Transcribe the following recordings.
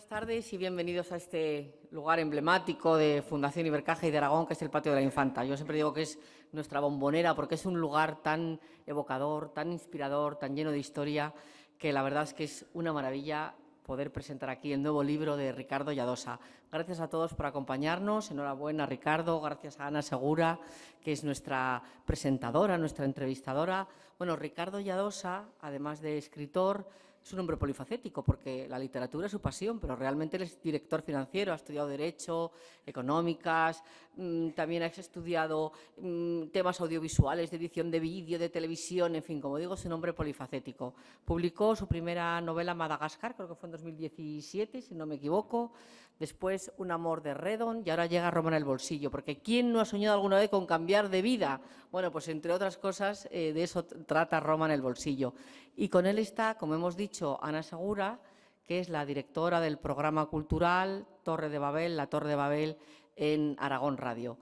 Buenas tardes y bienvenidos a este lugar emblemático de Fundación Ibercaja y de Aragón, que es el Patio de la Infanta. Yo siempre digo que es nuestra bombonera porque es un lugar tan evocador, tan inspirador, tan lleno de historia, que la verdad es que es una maravilla poder presentar aquí el nuevo libro de Ricardo Lladosa. Gracias a todos por acompañarnos. Enhorabuena, Ricardo. Gracias a Ana Segura, que es nuestra presentadora, nuestra entrevistadora. Bueno, Ricardo Lladosa, además de escritor, es un hombre polifacético porque la literatura es su pasión, pero realmente él es director financiero, ha estudiado Derecho, Económicas, también ha estudiado temas audiovisuales, de edición de vídeo, de televisión, en fin, como digo, es un hombre polifacético. Publicó su primera novela, Madagascar, creo que fue en 2017, si no me equivoco. Después, Un amor de Redon, y ahora llega Roma en el bolsillo, porque ¿quién no ha soñado alguna vez con cambiar de vida? Bueno, pues entre otras cosas, de eso trata Roma en el bolsillo. Y con él está, como hemos dicho, Ana Segura, que es la directora del programa cultural Torre de Babel, la Torre de Babel en Aragón Radio.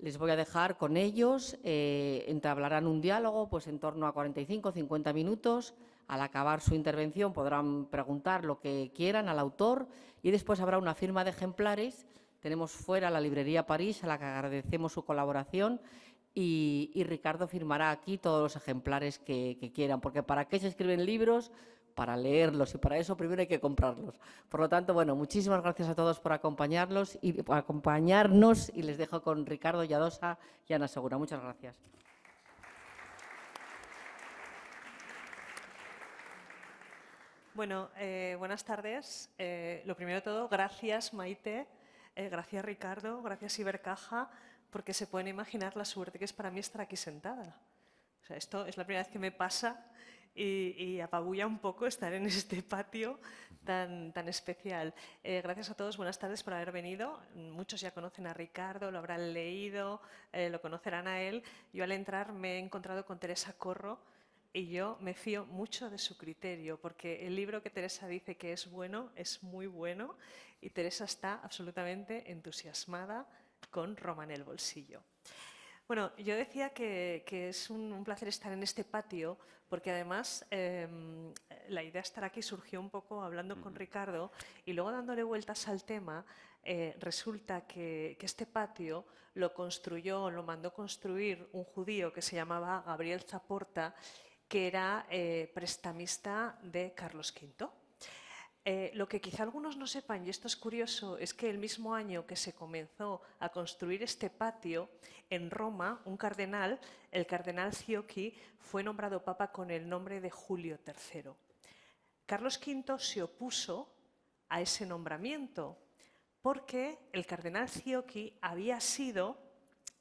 Les voy a dejar con ellos, entablarán un diálogo pues en torno a 45 o 50 minutos. Al acabar su intervención podrán preguntar lo que quieran al autor y después habrá una firma de ejemplares. Tenemos fuera la librería París, a la que agradecemos su colaboración, y Ricardo firmará aquí todos los ejemplares que quieran, porque ¿para qué se escriben libros? Para leerlos, y para eso primero hay que comprarlos. Por lo tanto, bueno, muchísimas gracias a todos por acompañarnos y les dejo con Ricardo Lladosa y Ana Segura. Muchas gracias. Bueno, buenas tardes. Lo primero de todo, gracias Maite, gracias Ricardo, gracias Ibercaja, porque se pueden imaginar la suerte que es para mí estar aquí sentada. O sea, esto es la primera vez que me pasa y apabulla un poco estar en este patio tan especial. Gracias a todos, buenas tardes por haber venido. Muchos ya conocen a Ricardo, lo habrán leído, lo conocerán a él. Yo al entrar me he encontrado con Teresa Corro, y yo me fío mucho de su criterio, porque el libro que Teresa dice que es bueno, es muy bueno, y Teresa está absolutamente entusiasmada con Roma en el bolsillo. Bueno, yo decía que es un placer estar en este patio, porque además la idea de estar aquí surgió un poco hablando con Ricardo y luego dándole vueltas al tema. Resulta que este patio lo mandó construir un judío que se llamaba Gabriel Zaporta, que era prestamista de Carlos V. Lo que quizá algunos no sepan, y esto es curioso, es que el mismo año que se comenzó a construir este patio, en Roma, un cardenal, el cardenal Ciocchi, fue nombrado papa con el nombre de Julio III. Carlos V se opuso a ese nombramiento porque el cardenal Ciocchi había sido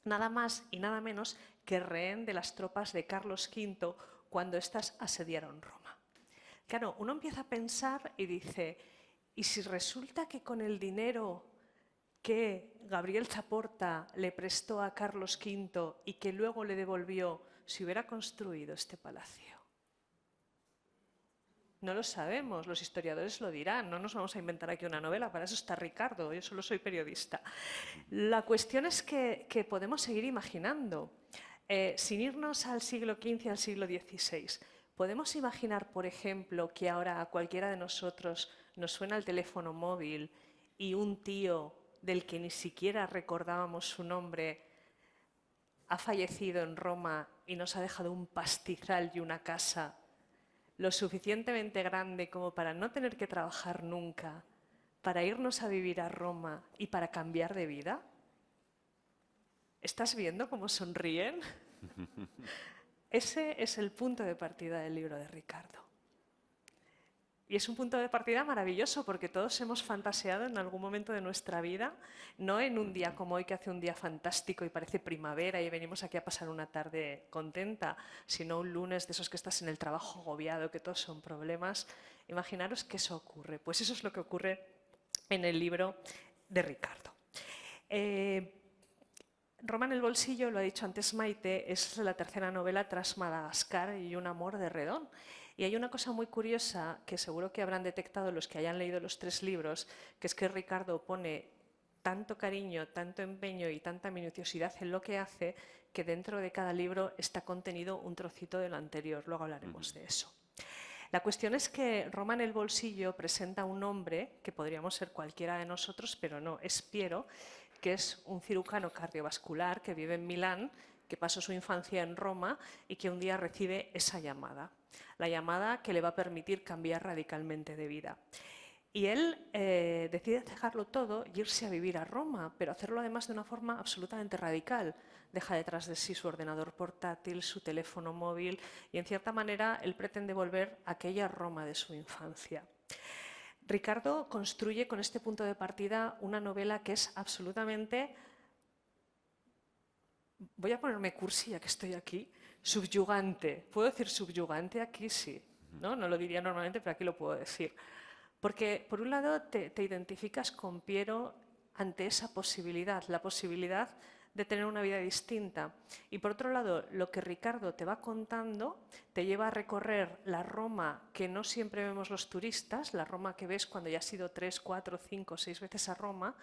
nada más y nada menos que rehén de las tropas de Carlos V cuando éstas asediaron Roma. Claro, uno empieza a pensar y dice, ¿y si resulta que con el dinero que Gabriel Zaporta le prestó a Carlos V y que luego le devolvió, se hubiera construido este palacio? No lo sabemos, los historiadores lo dirán, no nos vamos a inventar aquí una novela, para eso está Ricardo, yo solo soy periodista. La cuestión es que podemos seguir imaginando, sin irnos al siglo XV, al siglo XVI. ¿Podemos imaginar, por ejemplo, que ahora a cualquiera de nosotros nos suena el teléfono móvil y un tío del que ni siquiera recordábamos su nombre ha fallecido en Roma y nos ha dejado un pastizal y una casa lo suficientemente grande como para no tener que trabajar nunca, para irnos a vivir a Roma y para cambiar de vida? ¿Estás viendo cómo sonríen? Ese es el punto de partida del libro de Ricardo. Y es un punto de partida maravilloso porque todos hemos fantaseado en algún momento de nuestra vida, no en un día como hoy que hace un día fantástico y parece primavera y venimos aquí a pasar una tarde contenta, sino un lunes de esos que estás en el trabajo agobiado, que todos son problemas. Imaginaros que eso ocurre. Pues eso es lo que ocurre en el libro de Ricardo. Roma en el bolsillo, lo ha dicho antes Maite, es la tercera novela tras Madagascar y Un amor de Redon. Y hay una cosa muy curiosa que seguro que habrán detectado los que hayan leído los tres libros, que es que Ricardo pone tanto cariño, tanto empeño y tanta minuciosidad en lo que hace, que dentro de cada libro está contenido un trocito del anterior. Luego hablaremos de eso. La cuestión es que Roma en el bolsillo presenta a un hombre, que podríamos ser cualquiera de nosotros, pero no, es Piero, que es un cirujano cardiovascular que vive en Milán, que pasó su infancia en Roma y que un día recibe esa llamada, la llamada que le va a permitir cambiar radicalmente de vida. Y él decide dejarlo todo y irse a vivir a Roma, pero hacerlo además de una forma absolutamente radical. Deja detrás de sí su ordenador portátil, su teléfono móvil y, en cierta manera, él pretende volver a aquella Roma de su infancia. Ricardo construye con este punto de partida una novela que es absolutamente, voy a ponerme cursi ya que estoy aquí, subyugante. ¿Puedo decir subyugante aquí? Sí. No lo diría normalmente, pero aquí lo puedo decir. Porque, por un lado, te identificas con Piero ante esa posibilidad, la posibilidad de tener una vida distinta. Y, por otro lado, lo que Ricardo te va contando te lleva a recorrer la Roma que no siempre vemos los turistas, la Roma que ves cuando ya has ido 3, 4, 5, 6 veces a Roma,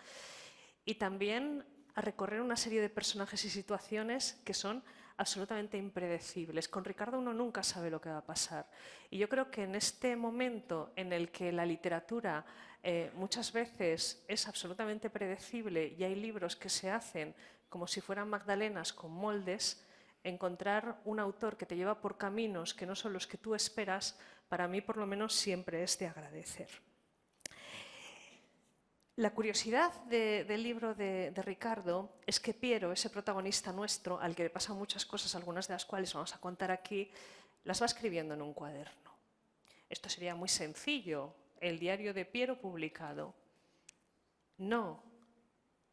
y también a recorrer una serie de personajes y situaciones que son absolutamente impredecibles. Con Ricardo uno nunca sabe lo que va a pasar. Y yo creo que en este momento en el que la literatura muchas veces es absolutamente predecible y hay libros que se hacen como si fueran magdalenas con moldes, encontrar un autor que te lleva por caminos que no son los que tú esperas, para mí por lo menos siempre es de agradecer. La curiosidad del libro de Ricardo es que Piero, ese protagonista nuestro, al que le pasan muchas cosas, algunas de las cuales vamos a contar aquí, las va escribiendo en un cuaderno. Esto sería muy sencillo, el diario de Piero publicado. No,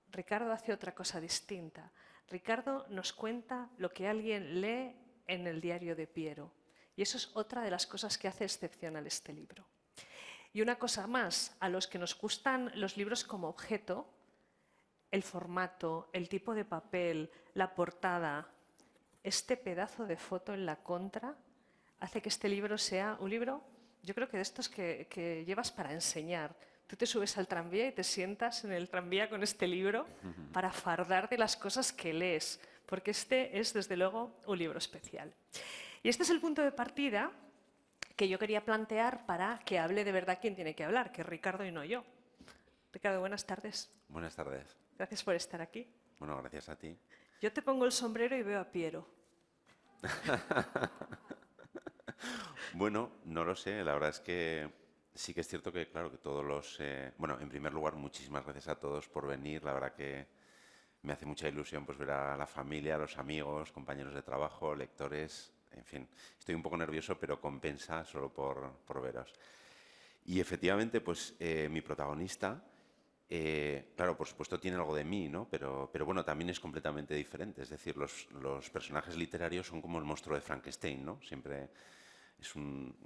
Ricardo hace otra cosa distinta. Ricardo nos cuenta lo que alguien lee en el diario de Piero. Y eso es otra de las cosas que hace excepcional este libro. Y una cosa más, a los que nos gustan los libros como objeto, el formato, el tipo de papel, la portada, este pedazo de foto en la contra hace que este libro sea un libro, yo creo que de estos que llevas para enseñar. Tú te subes al tranvía y te sientas en el tranvía con este libro para fardar de las cosas que lees, porque este es desde luego un libro especial. Y este es el punto de partida que yo quería plantear para que hable de verdad quien tiene que hablar, que es Ricardo y no yo. Ricardo, buenas tardes. Buenas tardes. Gracias por estar aquí. Bueno, gracias a ti. Yo te pongo el sombrero y veo a Piero. Bueno, no lo sé, la verdad es que sí que es cierto que, claro, que todos los... Bueno, en primer lugar, muchísimas gracias a todos por venir, la verdad que me hace mucha ilusión pues ver a la familia, a los amigos, compañeros de trabajo, lectores, en fin. Estoy un poco nervioso, pero compensa solo por veros. Y efectivamente, pues mi protagonista, claro, por supuesto tiene algo de mí, ¿no? Pero bueno, también es completamente diferente. Es decir, los personajes literarios son como el monstruo de Frankenstein, ¿no? Siempre es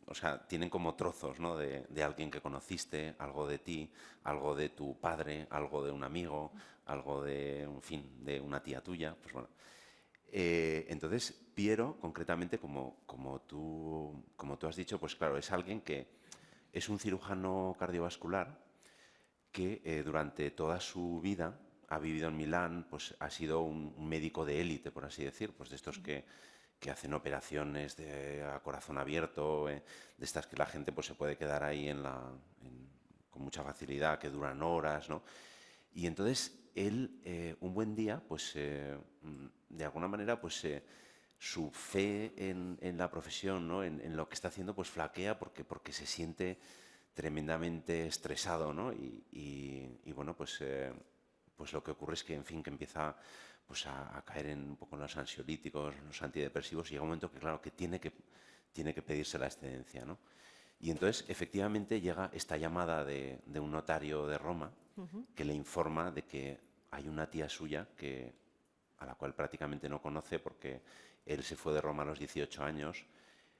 o sea, tienen como trozos, ¿no? de alguien que conociste, algo de ti, algo de tu padre, algo de un amigo, algo de, en fin, de una tía tuya. Pues bueno. Entonces, Piero, concretamente, como tú has dicho, pues claro, es alguien que es un cirujano cardiovascular que durante toda su vida ha vivido en Milán, pues ha sido un médico de élite, por así decir, pues de estos que hacen operaciones a corazón abierto, de estas que la gente pues se puede quedar ahí con mucha facilidad, que duran horas, ¿no? Y entonces él, un buen día, pues de alguna manera, pues su fe en la profesión, ¿no? en lo que está haciendo, pues flaquea porque se siente tremendamente estresado, ¿no? Y bueno, pues lo que ocurre es que, en fin, que empieza pues a caer un poco en los ansiolíticos, en los antidepresivos, y llega un momento que, claro, que tiene que pedirse la excedencia, ¿no? Y entonces, efectivamente, llega esta llamada de un notario de Roma que le informa de que hay una tía suya a la cual prácticamente no conoce porque él se fue de Roma a los 18 años,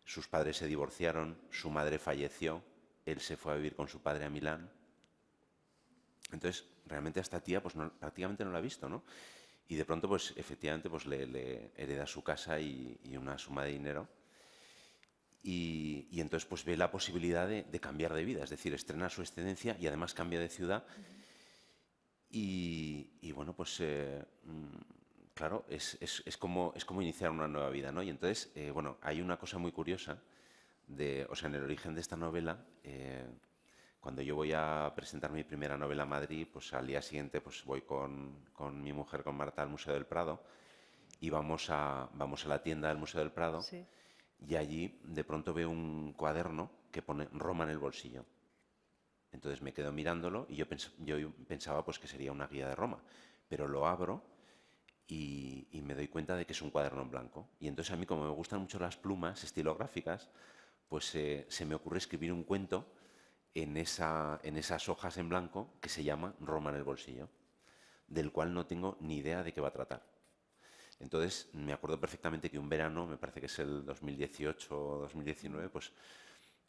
sus padres se divorciaron, su madre falleció, él se fue a vivir con su padre a Milán. Entonces, realmente a esta tía pues prácticamente no la ha visto, ¿no? Y de pronto, pues efectivamente, pues le hereda su casa y una suma de dinero. Y entonces pues ve la posibilidad de cambiar de vida, es decir, estrena su excedencia y además cambia de ciudad. Y bueno, pues claro, es como iniciar una nueva vida, ¿no? Y entonces, bueno, hay una cosa muy curiosa o sea, en el origen de esta novela, cuando yo voy a presentar mi primera novela a Madrid, pues al día siguiente pues voy con mi mujer, con Marta, al Museo del Prado y vamos a la tienda del Museo del Prado Sí. y allí de pronto veo un cuaderno que pone Roma en el bolsillo. Entonces me quedo mirándolo y yo pensaba pues que sería una guía de Roma, pero lo abro y me doy cuenta de que es un cuaderno en blanco. Y entonces a mí, como me gustan mucho las plumas estilográficas, pues se me ocurre escribir un cuento en esas hojas en blanco que se llama Roma en el bolsillo, del cual no tengo ni idea de qué va a tratar. Entonces me acuerdo perfectamente que un verano, me parece que es el 2018 o 2019, pues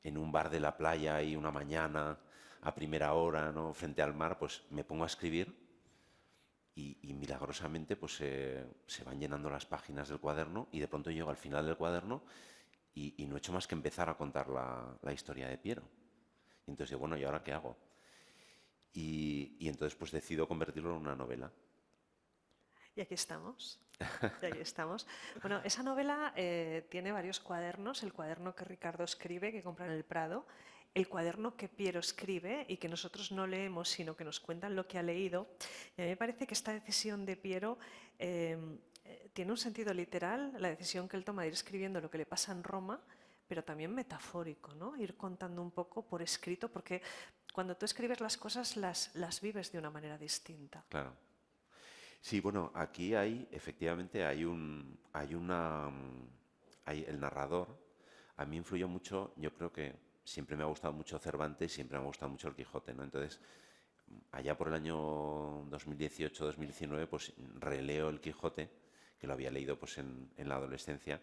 en un bar de la playa y una mañana a primera hora, ¿no?, frente al mar, pues me pongo a escribir y milagrosamente pues se van llenando las páginas del cuaderno y de pronto llego al final del cuaderno y no he hecho más que empezar a contar la historia de Piero. Y entonces digo, bueno, ¿y ahora qué hago? Y entonces pues decido convertirlo en una novela. Y aquí estamos. Y aquí estamos. Bueno, esa novela tiene varios cuadernos. El cuaderno que Ricardo escribe, que compra en el Prado. El cuaderno que Piero escribe y que nosotros no leemos, sino que nos cuentan lo que ha leído. Y a mí me parece que esta decisión de Piero tiene un sentido literal, la decisión que él toma de ir escribiendo lo que le pasa en Roma, pero también metafórico, ¿no? Ir contando un poco por escrito, porque cuando tú escribes las cosas las vives de una manera distinta. Claro. Sí, bueno, aquí efectivamente, hay el narrador. A mí influyó mucho, yo creo que siempre me ha gustado mucho Cervantes, siempre me ha gustado mucho el Quijote, ¿no? Entonces, allá por el año 2018-2019, pues releo el Quijote, que lo había leído pues en la adolescencia,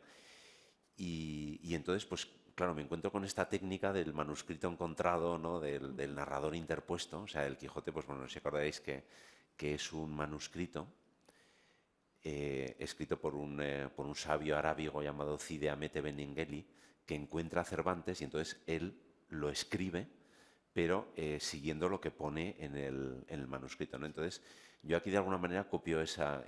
y entonces, pues claro, me encuentro con esta técnica del manuscrito encontrado, ¿no?, del narrador interpuesto. O sea, el Quijote, pues bueno, no sé si acordáis que es un manuscrito escrito por un sabio arábigo llamado Cide Hamete Benengeli, que encuentra a Cervantes y entonces él lo escribe, pero siguiendo lo que pone en el manuscrito, ¿no? Entonces, yo aquí de alguna manera copio esa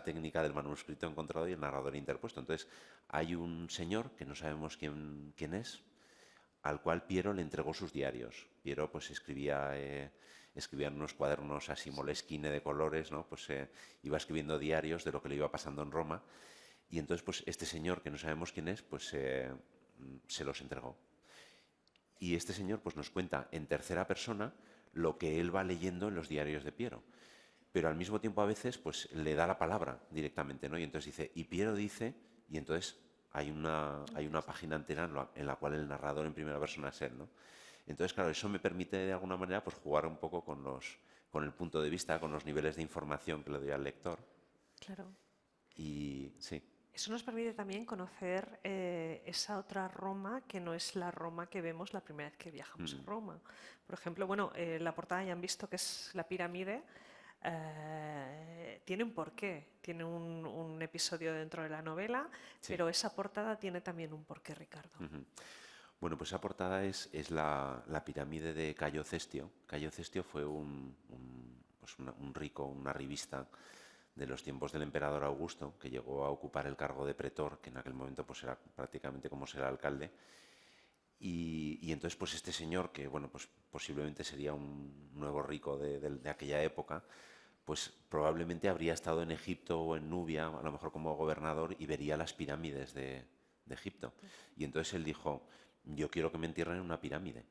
técnica del manuscrito encontrado y el narrador interpuesto. Entonces, hay un señor que no sabemos quién es, al cual Piero le entregó sus diarios. Piero pues escribía en unos cuadernos así moleskine de colores, ¿no? Pues iba escribiendo diarios de lo que le iba pasando en Roma y entonces pues este señor que no sabemos quién es pues se los entregó. Y este señor pues nos cuenta en tercera persona lo que él va leyendo en los diarios de Piero. Pero al mismo tiempo a veces pues le da la palabra directamente, ¿no? Y entonces dice, y Piero dice, y entonces hay una página entera en la cual el narrador en primera persona es él, ¿no? Entonces, claro, eso me permite de alguna manera pues jugar un poco con el punto de vista, con los niveles de información que le doy al lector. Claro. Y sí. Eso nos permite también conocer esa otra Roma que no es la Roma que vemos la primera vez que viajamos a Roma. Por ejemplo, bueno, la portada ya han visto que es la pirámide. Tiene un porqué, tiene un episodio dentro de la novela, Sí. pero esa portada tiene también un porqué, Ricardo. Bueno, pues esa portada es la pirámide de Cayo Cestio. Cayo Cestio fue un rico, un arribista de los tiempos del emperador Augusto, que llegó a ocupar el cargo de pretor, que en aquel momento pues era prácticamente como ser alcalde. Y entonces pues este señor, que bueno, pues posiblemente sería un nuevo rico de aquella época, pues probablemente habría estado en Egipto o en Nubia, a lo mejor como gobernador, y vería las pirámides de Egipto. Y entonces él dijo, yo quiero que me entierren en una pirámide.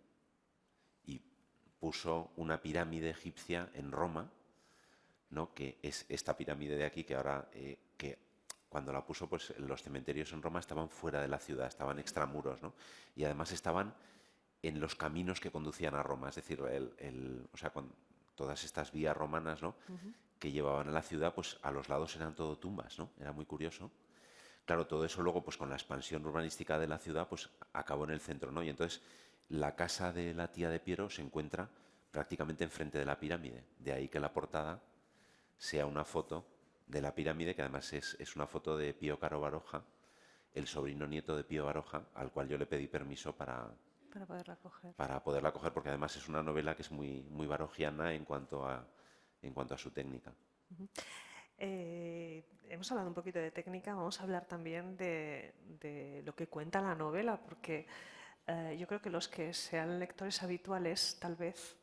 Y puso una pirámide egipcia en Roma, ¿no?, que es esta pirámide de aquí, que ahora, que cuando la puso, pues los cementerios en Roma estaban fuera de la ciudad, estaban extramuros, ¿no? Y además estaban en los caminos que conducían a Roma, es decir, o sea, con todas estas vías romanas, ¿no?, que llevaban a la ciudad, pues a los lados eran todo tumbas, ¿no? Era muy curioso. Claro, todo eso luego, pues con la expansión urbanística de la ciudad, pues acabó en el centro, ¿no? Y entonces la casa de la tía de Piero se encuentra prácticamente enfrente de la pirámide. De ahí que la portada sea una foto de la pirámide, que además es una foto de Pío Caro Baroja, el sobrino nieto de Pío Baroja, al cual yo le pedí permiso para poderla coger. Para poderla coger, porque además es una novela que es muy, muy barojiana en cuanto a su técnica. Hemos hablado un poquito de técnica, vamos a hablar también de lo que cuenta la novela, porque yo creo que los que sean lectores habituales, tal vez,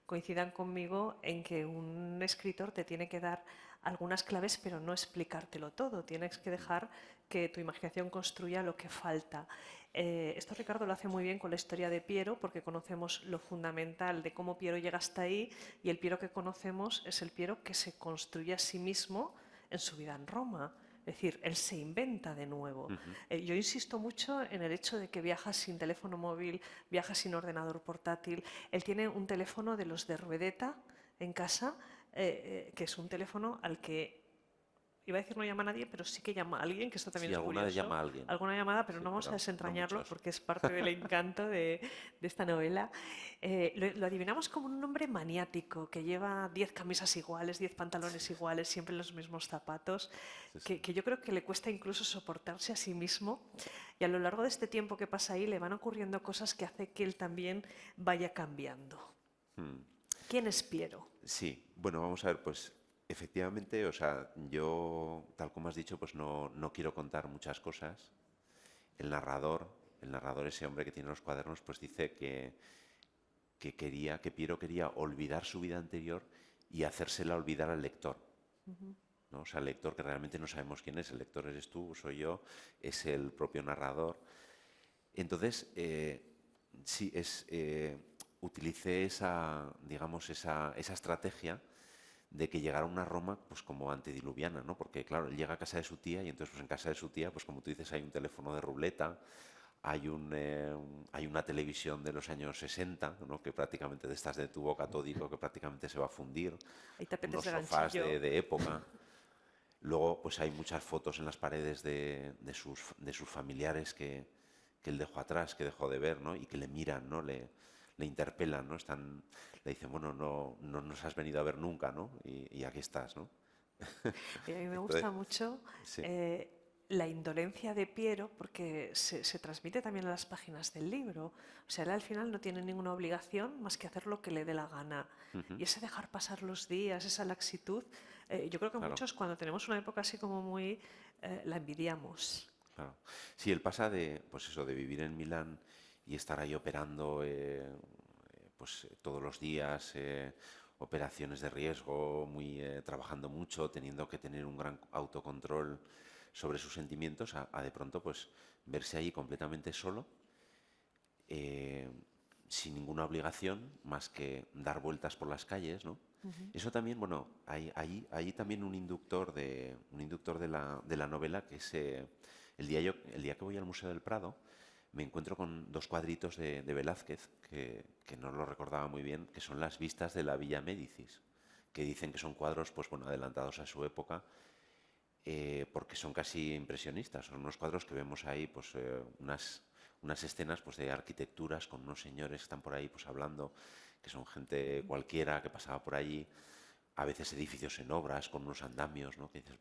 coincidan conmigo en que un escritor te tiene que dar algunas claves, pero no explicártelo todo. Tienes que dejar que tu imaginación construya lo que falta. Esto Ricardo lo hace muy bien con la historia de Piero, porque conocemos lo fundamental de cómo Piero llega hasta ahí, y el Piero que conocemos es el Piero que se construye a sí mismo en su vida en Roma. Es decir, él se inventa de nuevo. Yo insisto mucho en el hecho de que viaja sin teléfono móvil, viaja sin ordenador portátil. Él tiene un teléfono de los de ruedeta en casa, que es un teléfono al que, iba a decir no llama a nadie, pero sí que llama a alguien, que esto también Sí, es alguna vez curioso. llama a alguien. Alguna llamada, pero Sí, no vamos a pero no desentrañarlo muchos. porque es parte del encanto de esta novela. Lo adivinamos como un hombre maniático que lleva 10 camisas iguales, 10 pantalones iguales, siempre los mismos zapatos, Sí, sí. que yo creo que le cuesta incluso soportarse a sí mismo. Y a lo largo de este tiempo que pasa ahí le van ocurriendo cosas que hace que él también vaya cambiando. ¿Quién es Piero? Sí, bueno, vamos a ver, pues efectivamente, o sea, yo, tal como has dicho, pues no quiero contar muchas cosas. El narrador, ese hombre que tiene los cuadernos, pues dice que Piero quería olvidar su vida anterior y hacérsela olvidar al lector. ¿No? O sea, el lector que realmente no sabemos quién es, el lector eres tú, soy yo, es el propio narrador. Entonces, sí, utilicé esa, digamos, esa estrategia de que llegara una Roma pues como antediluviana, ¿no? Porque claro, él llega a casa de su tía y entonces pues en casa de su tía, pues como tú dices, hay un teléfono de ruleta, hay una televisión de los años 60, ¿no? Que prácticamente de estas de tubo catódico que prácticamente se va a fundir, Hay tapetes unos de sofás ganchillo. de época. Luego, pues hay muchas fotos en las paredes de sus familiares que él dejó atrás, que dejó de ver, ¿no? Y que le miran, ¿no? Le interpelan, ¿no? Le dicen, bueno, no nos has venido a ver nunca, ¿no? Y aquí estás, ¿no? Y a mí me Entonces, gusta mucho sí, la indolencia de Piero porque se transmite también a las páginas del libro. O sea, él al final no tiene ninguna obligación más que hacer lo que le dé la gana. Y ese dejar pasar los días, esa laxitud, yo creo que claro, muchos cuando tenemos una época así como muy, la envidiamos. claro. Sí, él pasa de, pues eso, de vivir en Milán y estar ahí operando, pues todos los días, operaciones de riesgo, trabajando mucho, teniendo que tener un gran autocontrol sobre sus sentimientos, a de pronto pues verse ahí completamente solo, eh, sin ninguna obligación más que dar vueltas por las calles, ¿no? Eso también, bueno, hay también un inductor de la novela que es el día que voy al Museo del Prado, me encuentro con dos cuadritos de Velázquez que no lo recordaba muy bien, que son las vistas de la Villa Médicis, que dicen que son cuadros, pues bueno, adelantados a su época, porque son casi impresionistas. Son unos cuadros que vemos ahí, pues unas escenas pues, de arquitecturas con unos señores que están por ahí pues hablando, que son gente cualquiera que pasaba por allí, a veces edificios en obras con unos andamios, ¿no? Que dices,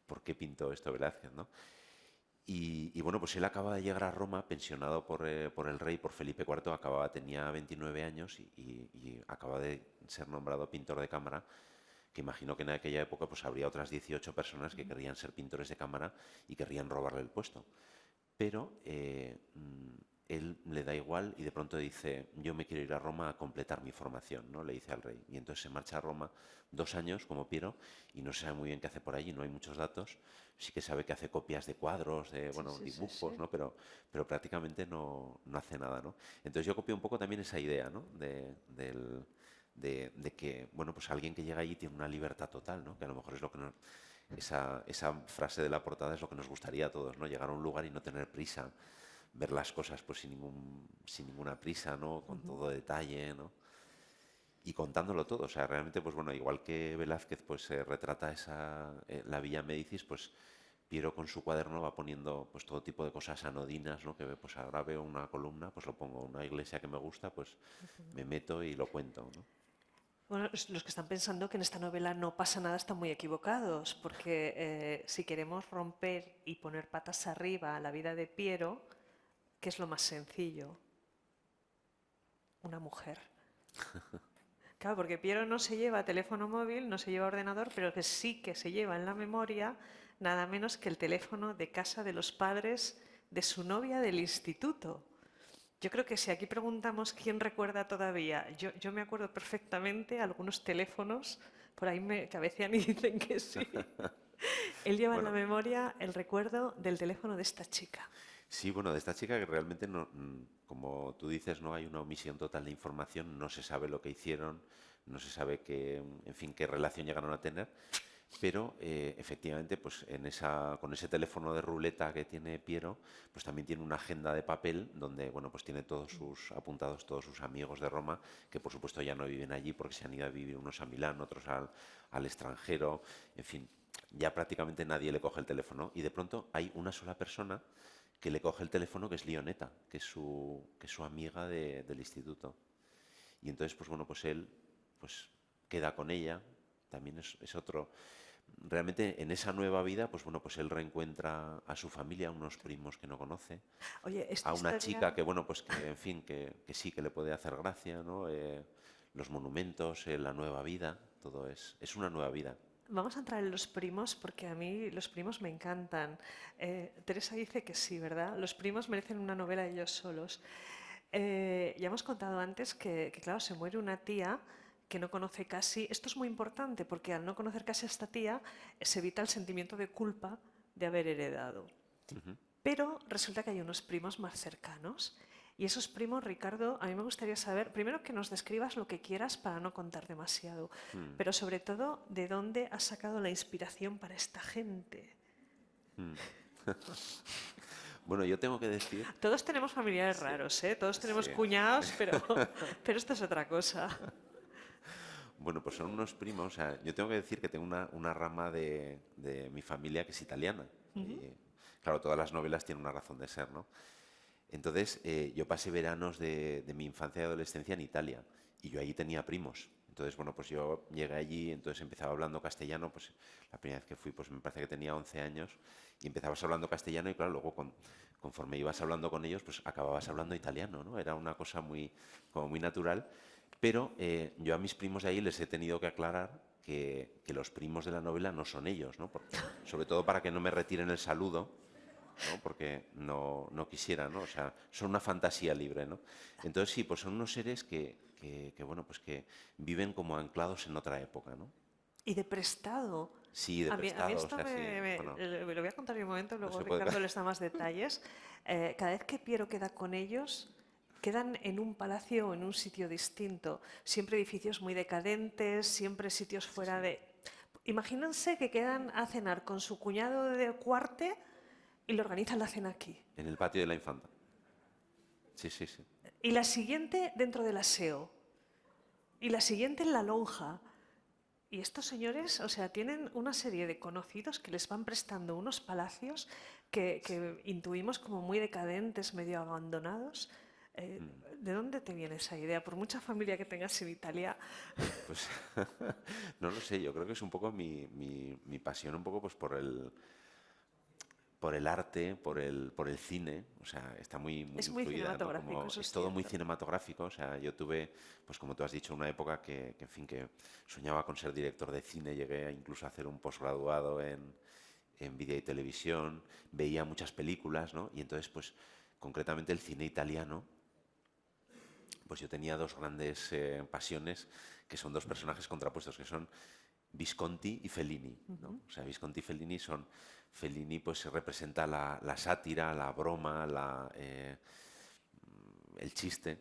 ¿por qué pintó esto Velázquez, no? Y bueno, pues él acaba de llegar a Roma, pensionado por el rey, por Felipe IV, tenía 29 años y acaba de ser nombrado pintor de cámara, que imagino que en aquella época pues habría otras 18 personas que querrían ser pintores de cámara y querrían robarle el puesto. Pero él le da igual y de pronto dice, yo me quiero ir a Roma a completar mi formación, ¿no? Le dice al rey. Y entonces se marcha a Roma 2 años como Piero y no se sabe muy bien qué hace por allí, no hay muchos datos. Sí que sabe que hace copias de cuadros, de Sí, bueno, sí, sí, sí. dibujos, ¿no? Pero prácticamente no hace nada, ¿no? Entonces yo copio un poco también esa idea, ¿no? De que, bueno, pues alguien que llega allí tiene una libertad total, ¿no? Que a lo mejor es lo que nos, esa frase de la portada es lo que nos gustaría a todos, ¿no? Llegar a un lugar y no tener prisa, ver las cosas pues sin ninguna prisa, ¿no? Con todo detalle, ¿no? Y contándolo todo, o sea, realmente, pues bueno, igual que Velázquez pues retrata la Villa Médicis, pues Piero con su cuaderno va poniendo pues todo tipo de cosas anodinas, ¿no? Que pues ahora veo una columna, pues lo pongo, una iglesia que me gusta, pues me meto y lo cuento, ¿no? Bueno, los que están pensando que en esta novela no pasa nada están muy equivocados, porque si queremos romper y poner patas arriba la vida de Piero, ¿qué es lo más sencillo? Una mujer. Claro, porque Piero no se lleva teléfono móvil, no se lleva ordenador, pero que sí que se lleva en la memoria nada menos que el teléfono de casa de los padres de su novia del instituto. Yo creo que si aquí preguntamos quién recuerda todavía, yo me acuerdo perfectamente algunos teléfonos, por ahí me cabecean y dicen que sí. Él lleva en la Bueno, memoria el recuerdo del teléfono de esta chica. sí, bueno, de esta chica que realmente no, como tú dices, no hay una omisión total de información, no se sabe lo que hicieron, no se sabe qué, en fin, qué relación llegaron a tener, pero efectivamente, pues con ese teléfono de ruleta que tiene Piero, pues también tiene una agenda de papel donde, bueno, pues tiene todos sus apuntados, todos sus amigos de Roma, que por supuesto ya no viven allí porque se han ido a vivir unos a Milán, otros al extranjero, en fin, ya prácticamente nadie le coge el teléfono y de pronto hay una sola persona que le coge el teléfono, que es Lioneta, que es su amiga del instituto. Y entonces, pues bueno, pues él pues queda con ella, también es otro. Realmente en esa nueva vida, pues bueno, pues él reencuentra a su familia, a unos primos que no conoce, Oye, esta a una chica historia... que, bueno, pues que, en fin, que sí, que le puede hacer gracia, ¿no? Los monumentos, la nueva vida, todo es una nueva vida. Vamos a entrar en los primos porque a mí los primos me encantan. Teresa dice que sí, ¿verdad? Los primos merecen una novela ellos solos. Ya hemos contado antes que, claro, se muere una tía que no conoce casi. Esto es muy importante porque al no conocer casi a esta tía se evita el sentimiento de culpa de haber heredado. Pero resulta que hay unos primos más cercanos. Y esos primos, Ricardo, a mí me gustaría saber, primero que nos describas lo que quieras para no contar demasiado, Mm, pero sobre todo de dónde has sacado la inspiración para esta gente. mm. Bueno, yo tengo que decir, Todos tenemos familiares sí, raros, ¿eh? Todos tenemos sí. cuñados, pero, pero esto es otra cosa. Bueno, pues son unos primos. O sea, yo tengo que decir que tengo una rama de mi familia que es italiana. Y, claro, todas las novelas tienen una razón de ser, ¿no? Entonces, yo pasé veranos de mi infancia y adolescencia en Italia y yo allí tenía primos. Entonces, bueno, pues yo llegué allí, entonces empezaba hablando castellano, pues la primera vez que fui, pues me parece que tenía 11 años y empezabas hablando castellano y claro, luego conforme ibas hablando con ellos, pues acababas hablando italiano, ¿no? Era una cosa como muy natural, pero yo a mis primos de ahí les he tenido que aclarar que los primos de la novela no son ellos, ¿no? Sobre todo para que no me retiren el saludo, ¿no? Porque no quisiera, ¿no? O sea, son una fantasía libre, ¿no? Entonces sí, pues son unos seres bueno, pues que viven como anclados en otra época, ¿no? Y de prestado. Sí, de A mí prestado, o esto sea, sí, bueno, me lo voy a contar en un momento, no luego se puede... Ricardo les da más detalles. Cada vez que Piero queda con ellos, quedan en un palacio o en un sitio distinto. Siempre edificios muy decadentes, siempre sitios Sí, fuera sí, de... Imagínense que quedan a cenar con su cuñado de Cuarte y le organizan la cena aquí. en el patio de la Infanta. Sí, sí, sí. Y la siguiente dentro del aseo. Y la siguiente en la lonja. Y estos señores, o sea, tienen una serie de conocidos que les van prestando unos palacios que intuimos como muy decadentes, medio abandonados. ¿De dónde te viene esa idea? Por mucha familia que tengas en Italia. Pues no lo sé, yo creo que es un poco mi pasión, un poco pues por el arte, por el cine, o sea, está muy Es muy influida, ¿no? cinematográfico, eso Es es todo muy cierto. cinematográfico, o sea, yo tuve, pues como tú has dicho, una época en fin, que soñaba con ser director de cine, llegué incluso a hacer un posgraduado en vídeo y televisión, veía muchas películas, ¿no? Y entonces, pues, concretamente el cine italiano, pues yo tenía dos grandes pasiones, que son dos personajes contrapuestos, que son Visconti y Fellini, ¿no? O sea, Visconti y Fellini Fellini pues representa la sátira, la broma, el chiste.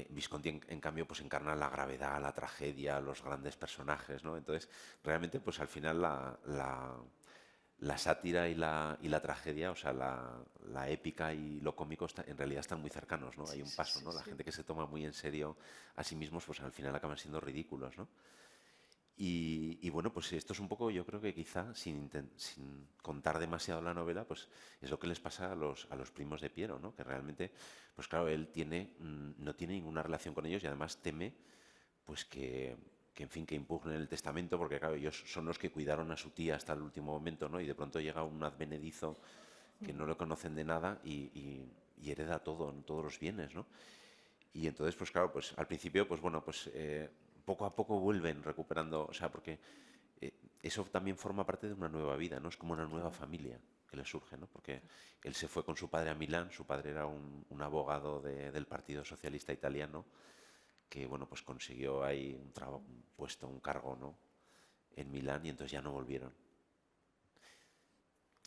Visconti en cambio pues encarna la gravedad, la tragedia, los grandes personajes, ¿no? Entonces, realmente pues al final la sátira y la tragedia, o sea, la épica y lo cómico en realidad están muy cercanos, ¿no? Hay Sí, un sí, paso, sí, ¿no? La sí. gente que se toma muy en serio a sí mismos, pues al final acaban siendo ridículos, ¿no? Y bueno, pues esto es un poco, yo creo que quizá, sin contar demasiado la novela, pues es lo que les pasa a los primos de Piero, ¿no? Que realmente, pues claro, él no tiene ninguna relación con ellos y además teme, pues que en fin, que impugnen el testamento, porque claro, ellos son los que cuidaron a su tía hasta el último momento, ¿no? Y de pronto llega un advenedizo que no lo conocen de nada y hereda todo, ¿no? Todos los bienes, ¿no? Y entonces, pues claro, pues al principio, pues bueno, pues poco a poco vuelven recuperando, o sea, porque eso también forma parte de una nueva vida, ¿no? Es como una nueva familia que le surge, ¿no? Porque él se fue con su padre a Milán, su padre era un abogado del Partido Socialista Italiano, que, bueno, pues consiguió ahí un trabajo, un puesto, un cargo, ¿no? En Milán y entonces ya no volvieron.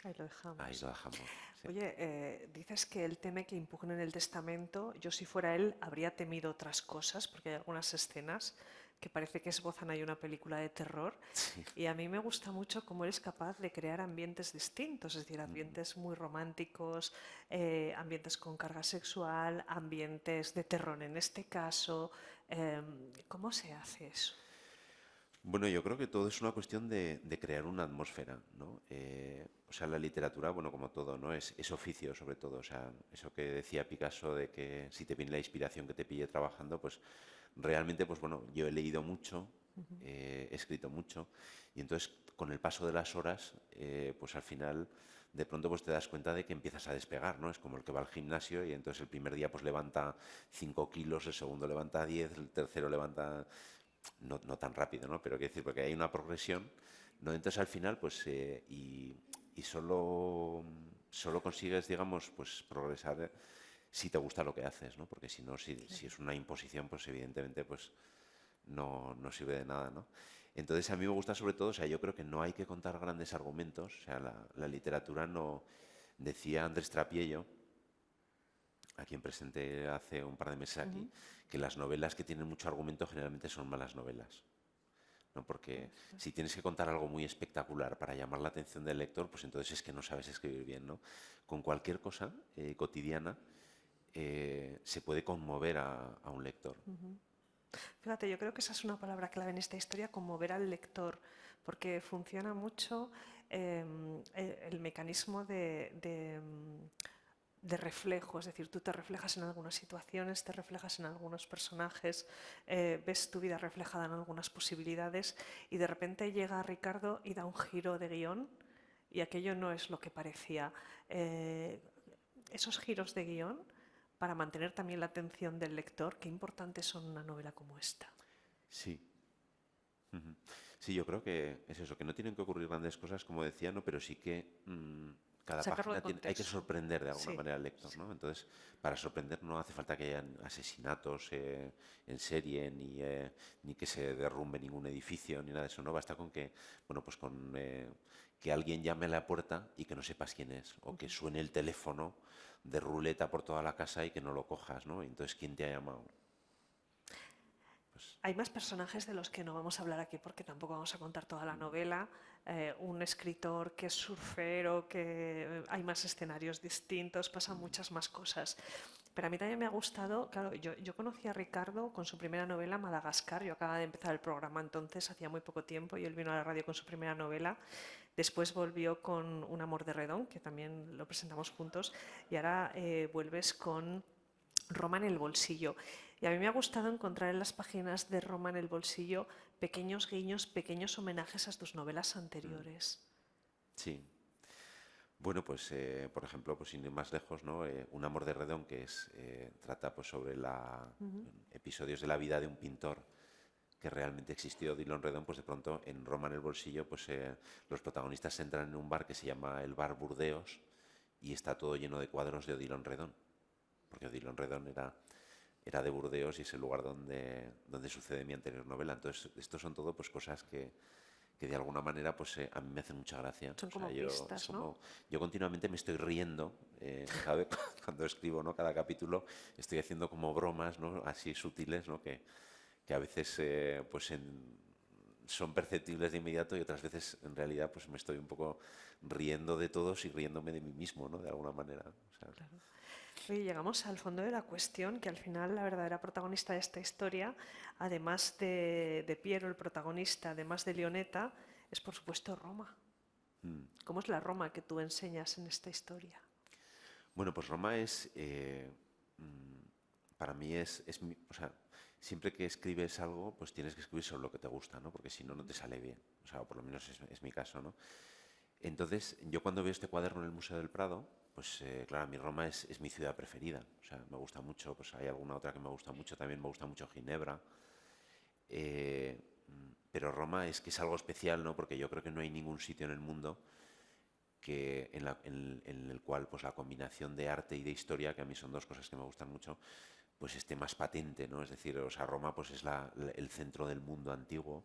Ahí lo dejamos. Ahí lo dejamos. Sí. Oye, dices que él teme que impugnen el testamento. Yo, si fuera él, habría temido otras cosas, porque hay algunas escenas que parece que esbozan ahí una película de terror. Sí. Y a mí me gusta mucho cómo él es capaz de crear ambientes distintos, es decir, ambientes muy románticos, ambientes con carga sexual, ambientes de terror en este caso. ¿Cómo se hace eso? Bueno, yo creo que todo es una cuestión de crear una atmósfera, ¿no? O sea, la literatura, bueno, como todo, ¿no? Es oficio sobre todo. O sea, eso que decía Picasso de que si te viene la inspiración que te pille trabajando, pues realmente, pues bueno, yo he leído mucho, he escrito mucho, y entonces con el paso de las horas, pues al final de pronto pues te das cuenta de que empiezas a despegar, ¿no? Es como el que va al gimnasio y entonces el primer día pues levanta 5 kilos, el segundo levanta 10, el tercero levanta no tan rápido, ¿no? Pero quiero decir, porque hay una progresión, ¿no? Entonces al final, pues, y solo consigues, digamos, pues progresar si te gusta lo que haces, ¿no? Porque si no, si es una imposición, pues evidentemente, pues no sirve de nada, ¿no? Entonces a mí me gusta sobre todo, o sea, yo creo que no hay que contar grandes argumentos, o sea, la literatura no, decía Andrés Trapiello, a quien presenté hace un par de meses aquí, que las novelas que tienen mucho argumento generalmente son malas novelas. ¿No? Porque si tienes que contar algo muy espectacular para llamar la atención del lector, pues entonces es que no sabes escribir bien, ¿no? Con cualquier cosa cotidiana se puede conmover a un lector. Fíjate, yo creo que esa es una palabra clave en esta historia, conmover al lector, porque funciona mucho el mecanismo de reflejo, es decir, tú te reflejas en algunas situaciones, te reflejas en algunos personajes, ves tu vida reflejada en algunas posibilidades y de repente llega Ricardo y da un giro de guión y aquello no es lo que parecía. Esos giros de guión, para mantener también la atención del lector, qué importantes son en una novela como esta. Sí. Ujú. Sí, yo creo que es eso, que no tienen que ocurrir grandes cosas, como decía, ¿no? Pero sí que cada Sacarlo de página hay que contexto. sorprender de alguna Sí, manera al lector, ¿no? Entonces, para sorprender no hace falta que hayan asesinatos en serie, ni que se derrumbe ningún edificio, ni nada de eso, ¿no? Basta con que, bueno, pues con que alguien llame a la puerta y que no sepas quién es, o que suene el teléfono de ruleta por toda la casa y que no lo cojas, ¿no? Entonces, ¿quién te ha llamado? Pues, hay más personajes de los que no vamos a hablar aquí porque tampoco vamos a contar toda la novela. Un escritor que es surfero, que hay más escenarios distintos, pasan muchas más cosas. Pero a mí también me ha gustado, claro, yo conocí a Ricardo con su primera novela, Madagascar. Yo acababa de empezar el programa entonces, hacía muy poco tiempo, y él vino a la radio con su primera novela. Después volvió con Un amor de Redón, que también lo presentamos juntos, y ahora vuelves con Roma en el bolsillo. Y a mí me ha gustado encontrar en las páginas de Roma en el bolsillo pequeños guiños, pequeños homenajes a tus novelas anteriores. sí. Bueno, pues por ejemplo, pues sin ir más lejos, ¿no? Un amor de Redón que trata pues sobre episodios de la vida de un pintor que realmente existió, Dillon Redon, pues de pronto en Roma en el bolsillo, pues los protagonistas entran en un bar que se llama el Bar Burdeos y está todo lleno de cuadros de Odilon Redon, porque Odilon Redon era de Burdeos y es el lugar donde sucede mi anterior novela. Entonces, estos son todo pues cosas que de alguna manera pues a mí me hacen mucha gracia. Son O sea, como pistas, ¿no? yo continuamente me estoy riendo cada vez cuando escribo, ¿no? Cada capítulo estoy haciendo como bromas, ¿no? Así sutiles, ¿no? Que a veces son perceptibles de inmediato y otras veces en realidad pues me estoy un poco riendo de todos y riéndome de mí mismo, ¿no? De alguna manera. O sea, Claro. Oye, llegamos al fondo de la cuestión, que al final la verdadera protagonista de esta historia, además de Piero, el protagonista, además de Leoneta, es por supuesto Roma. ¿Cómo es la Roma que tú enseñas en esta historia? bueno, pues Roma para mí o sea, siempre que escribes algo, pues tienes que escribir sobre lo que te gusta, ¿no? Porque si no, no te sale bien. O sea, por lo menos es mi caso, ¿no? Entonces, yo cuando veo este cuaderno en el Museo del Prado, pues claro, mi Roma es mi ciudad preferida. O sea, me gusta mucho, pues hay alguna otra que me gusta mucho, también me gusta mucho Ginebra. Pero Roma es que es algo especial, ¿no? Porque yo creo que no hay ningún sitio en el mundo en el cual pues, la combinación de arte y de historia, que a mí son dos cosas que me gustan mucho, pues esté más patente, ¿no? Es decir, o sea, Roma pues es el centro del mundo antiguo,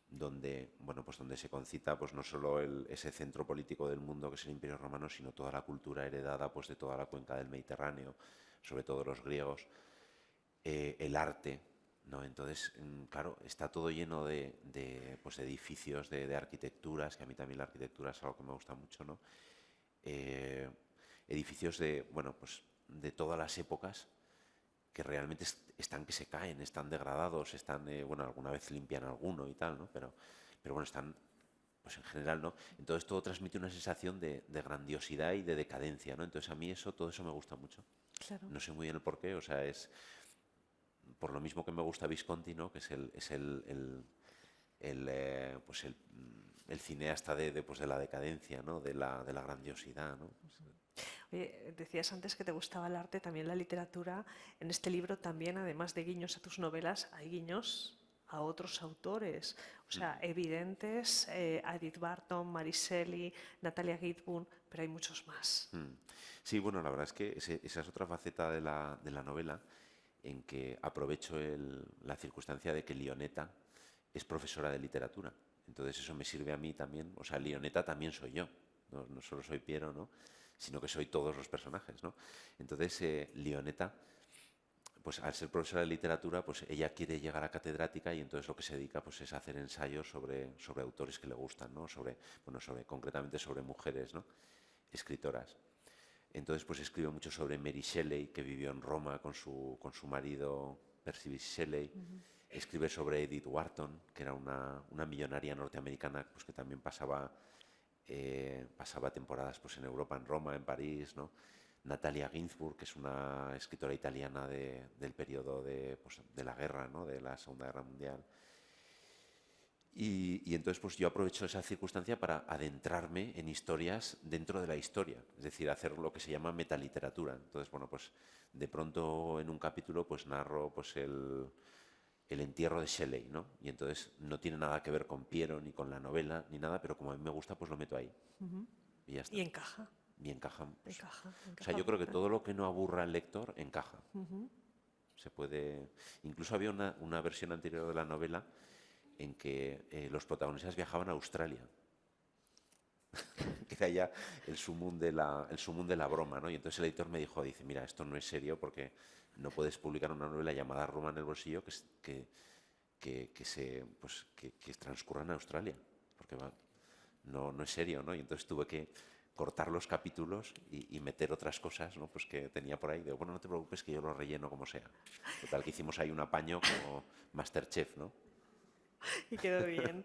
donde, bueno, pues donde se concita pues no solo ese centro político del mundo que es el Imperio Romano, sino toda la cultura heredada pues de toda la cuenca del Mediterráneo, sobre todo los griegos, el arte, ¿no? Entonces, claro, está todo lleno pues, de edificios, de arquitecturas, que a mí también la arquitectura es algo que me gusta mucho, ¿no? Eh, Edificios bueno, pues de todas las épocas que realmente están que se caen, están degradados, están, bueno, alguna vez limpian alguno y tal, ¿no? Pero bueno, están, pues en general, ¿no? Entonces todo transmite una sensación de grandiosidad y de decadencia, ¿no? Entonces a mí todo eso me gusta mucho. Claro. No sé muy bien el porqué, o sea, es por lo mismo que me gusta Visconti, ¿no? Que es pues el cineasta pues de la decadencia, ¿no? De la grandiosidad, ¿no? Oye, decías antes que te gustaba el arte, también la literatura. En este libro también, además de guiños a tus novelas, hay guiños a otros autores, o sea, evidentes, Edith Barton, Mary Shelley, Natalia Ginzburg, pero hay muchos más. Sí, bueno, la verdad es que esa es otra faceta de la novela en que aprovecho la circunstancia de que Lioneta es profesora de literatura. Entonces eso me sirve a mí también, o sea, Lioneta también soy yo, no solo soy Piero, ¿no? Sino que soy todos los personajes, ¿no? Entonces Lioneta, pues al ser profesora de literatura, pues ella quiere llegar a catedrática y entonces lo que se dedica pues es a hacer ensayos sobre autores que le gustan, ¿no? Concretamente sobre mujeres, ¿no? Escritoras. Entonces pues escribe mucho sobre Mary Shelley, que vivió en Roma con su marido Percy Shelley. Escribe sobre Edith Wharton, que era una millonaria norteamericana pues, que también pasaba temporadas pues, en Europa, en Roma, en París, ¿no? Natalia Ginzburg, que es una escritora italiana del periodo pues, de la guerra, ¿no? De la Segunda Guerra Mundial. Y entonces pues yo aprovecho esa circunstancia para adentrarme en historias dentro de la historia, es decir, hacer lo que se llama metaliteratura. Entonces, bueno, pues de pronto en un capítulo pues narro pues el entierro de Shelley, ¿no? Y entonces no tiene nada que ver con Piero ni con la novela ni nada, pero como a mí me gusta pues lo meto ahí. Y ya está. Y encaja. Y encaja. Encaja, O sea, yo creo que bastante. todo lo que no aburra al lector encaja. Se puede. Incluso había una versión anterior de la novela en que los protagonistas viajaban a Australia. Que era ya el sumum de la broma, ¿no? Y entonces el editor me dice, mira, esto no es serio porque no puedes publicar una novela llamada Roma en el bolsillo que transcurra en Australia, porque no es serio, ¿no? Y entonces tuve que cortar los capítulos y meter otras cosas, ¿no? Pues que tenía por ahí. Digo, bueno, no te preocupes que yo lo relleno como sea. Total, que hicimos ahí un apaño como Masterchef, ¿no? Y quedó bien.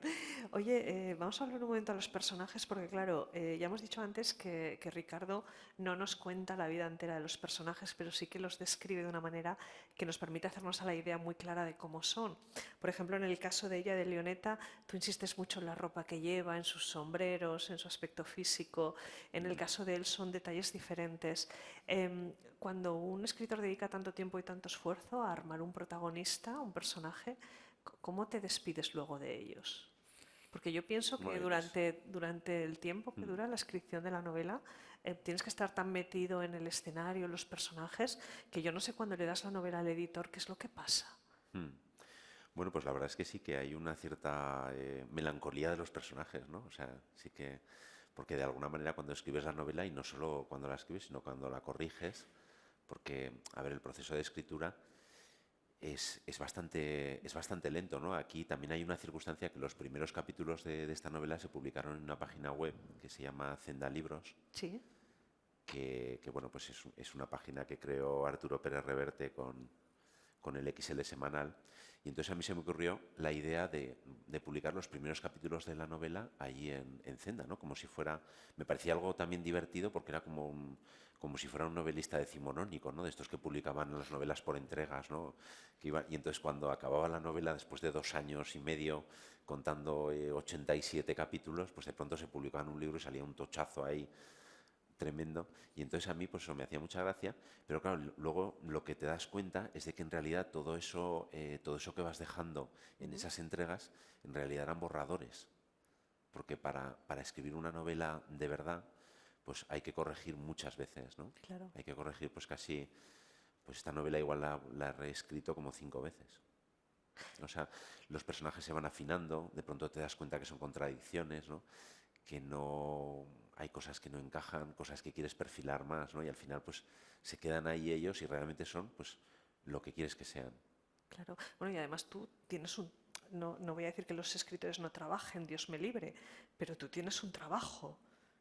Oye, vamos a hablar un momento de los personajes, porque claro, ya hemos dicho antes que Ricardo no nos cuenta la vida entera de los personajes, pero sí que los describe de una manera que nos permite hacernos a la idea muy clara de cómo son. Por ejemplo, en el caso de ella, de Leoneta, tú insistes mucho en la ropa que lleva, en sus sombreros, en su aspecto físico. En el caso de él son detalles diferentes. Cuando un escritor dedica tanto tiempo y tanto esfuerzo a armar un protagonista, un personaje, ¿cómo te despides luego de ellos? Porque yo pienso que Bueno, durante el tiempo que dura la escripción de la novela, tienes que estar tan metido en el escenario, en los personajes, que yo no sé cuando le das la novela al editor qué es lo que pasa. Bueno, pues la verdad es que sí que hay una cierta melancolía de los personajes, ¿no? O sea, sí que, porque de alguna manera cuando escribes la novela, y no solo cuando la escribes, sino cuando la corriges, porque, a ver, el proceso de escritura es bastante lento, ¿no? Aquí también hay una circunstancia que los primeros capítulos de esta novela se publicaron en una página web que se llama Zenda Libros, Sí. que bueno, pues es una página que creó Arturo Pérez Reverte con el XL semanal. Y entonces a mí se me ocurrió la idea de publicar los primeros capítulos de la novela allí en Zenda, ¿no? Como si fuera, me parecía algo también divertido porque era como si fuera un novelista decimonónico, ¿no? De estos que publicaban las novelas por entregas, ¿no? Y entonces cuando acababa la novela, después de 2 años y medio contando 87 capítulos, pues de pronto se publicaba en un libro y salía un tochazo ahí tremendo. Y entonces a mí pues eso me hacía mucha gracia, pero claro, luego lo que te das cuenta es de que en realidad todo eso que vas dejando en esas entregas, en realidad eran borradores. Porque para escribir una novela de verdad, pues hay que corregir muchas veces, ¿no? Claro. Hay que corregir pues casi, pues esta novela igual la he reescrito como 5 veces. O sea, los personajes se van afinando, de pronto te das cuenta que son contradicciones, ¿no? Que no hay cosas que no encajan, cosas que quieres perfilar más, ¿no? Y al final pues se quedan ahí ellos y realmente son pues lo que quieres que sean. Claro. Bueno, y además tú tienes un... No voy a decir que los escritores no trabajen, Dios me libre, pero tú tienes un trabajo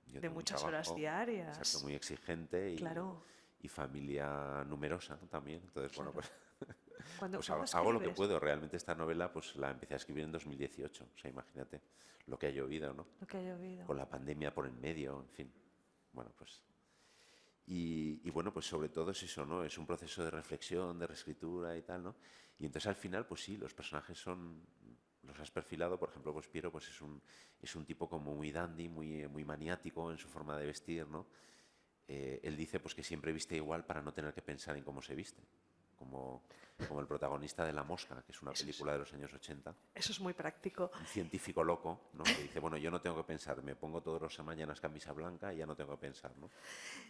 Yo de tengo un muchas horas trabajo, diarias. exacto, muy exigente Claro, y familia numerosa, ¿no? También. Entonces, bueno, claro. pues, Cuando, pues cuando hago lo que escribes, puedo. Realmente esta novela pues la empecé a escribir en 2018. O sea, imagínate lo que ha llovido, ¿no? lo que haya oído. Con la pandemia por en medio, en fin. Bueno, pues... Y bueno, pues sobre todo es eso, ¿no? Es un proceso de reflexión, de reescritura y tal, ¿no? Y entonces al final, pues sí, los personajes son... Los has perfilado, por ejemplo, pues Piero pues es un tipo como muy dandy, muy maniático en su forma de vestir, ¿no? Él dice pues que siempre viste igual para no tener que pensar en cómo se viste, como el protagonista de La Mosca, que es una película de los años 80, Eso es muy práctico. un científico loco, ¿no? Que dice, bueno, yo no tengo que pensar, me pongo todas las mañanas camisa blanca y ya no tengo que pensar, ¿no?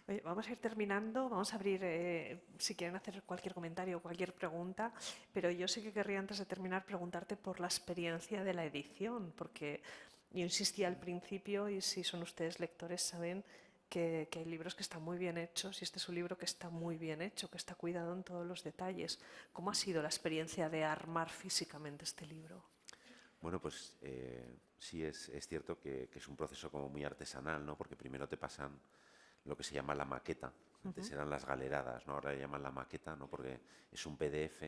Oye, vamos a ir terminando, vamos a abrir, si quieren hacer cualquier comentario o cualquier pregunta, pero yo sí que querría antes de terminar preguntarte por la experiencia de la edición, porque yo insistí al principio y si son ustedes lectores saben que hay libros que están muy bien hechos y este es un libro que está muy bien hecho, que está cuidado en todos los detalles. ¿Cómo ha sido la experiencia de armar físicamente este libro? Bueno, pues sí es cierto que es un proceso como muy artesanal, ¿no? Porque primero te pasan lo que se llama la maqueta. Antes eran las galeradas, ¿no? Ahora le llaman la maqueta, ¿no? Porque es un PDF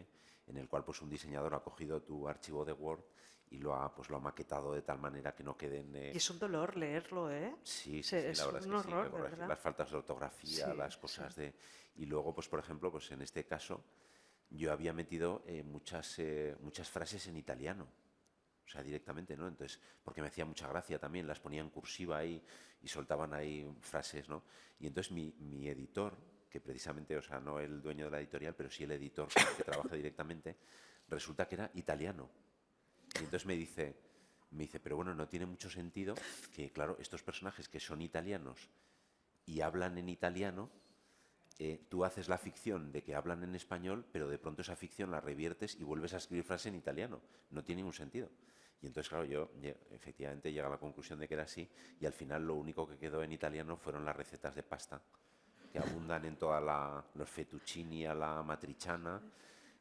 en el cual pues un diseñador ha cogido tu archivo de Word y pues lo ha maquetado de tal manera que no queden... Y es un dolor leerlo, ¿eh? Sí, sí, sí, Es la verdad es un que sí, que horror, de corregir verdad. las faltas de ortografía, Sí, las cosas sí. de... Y luego, pues por ejemplo, pues en este caso yo había metido muchas frases en italiano. O sea, directamente, ¿no? Entonces, porque me hacía mucha gracia también, las ponía en cursiva ahí y soltaban ahí frases, ¿no? Y entonces mi editor, que precisamente, o sea, no el dueño de la editorial, pero sí el editor con el que trabaja directamente, resulta que era italiano. Y entonces me dice, pero bueno, no tiene mucho sentido que, claro, estos personajes que son italianos y hablan en italiano, tú haces la ficción de que hablan en español, pero de pronto esa ficción la reviertes y vuelves a escribir frases en italiano. No tiene ningún sentido. Y entonces, claro, yo efectivamente llegué a la conclusión de que era así y al final lo único que quedó en italiano fueron las recetas de pasta, que abundan en todos los fettuccini a la matriciana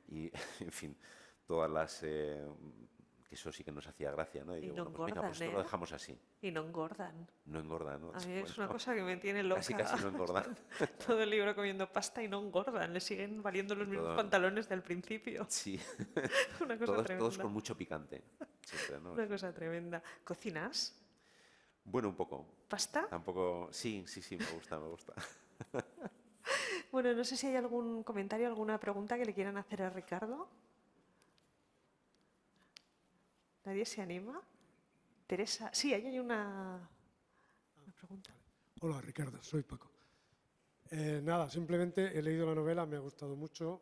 y, en fin, todas las... que eso sí que nos hacía gracia, ¿no? Y Y digo, no bueno, pues venga, pues engordan, esto lo ¿eh? dejamos así. Y no engordan. No engorda, ¿no? A mí es una Bueno, cosa que me tiene loca. casi casi no engorda. Todo el libro comiendo pasta y no engordan. Le siguen valiendo los mismos Todo, pantalones del principio. sí, Una cosa todos tremenda. con mucho picante. Siempre, ¿no? Una cosa tremenda. ¿Cocinas? Bueno, un poco. ¿Pasta? Tampoco. Sí, sí, sí, me gusta, me gusta. Bueno, no sé si hay algún comentario, alguna pregunta que le quieran hacer a Ricardo. ¿Nadie se anima? Teresa, sí, ahí hay una pregunta. Hola Ricardo, soy Paco. Nada, simplemente he leído la novela, me ha gustado mucho,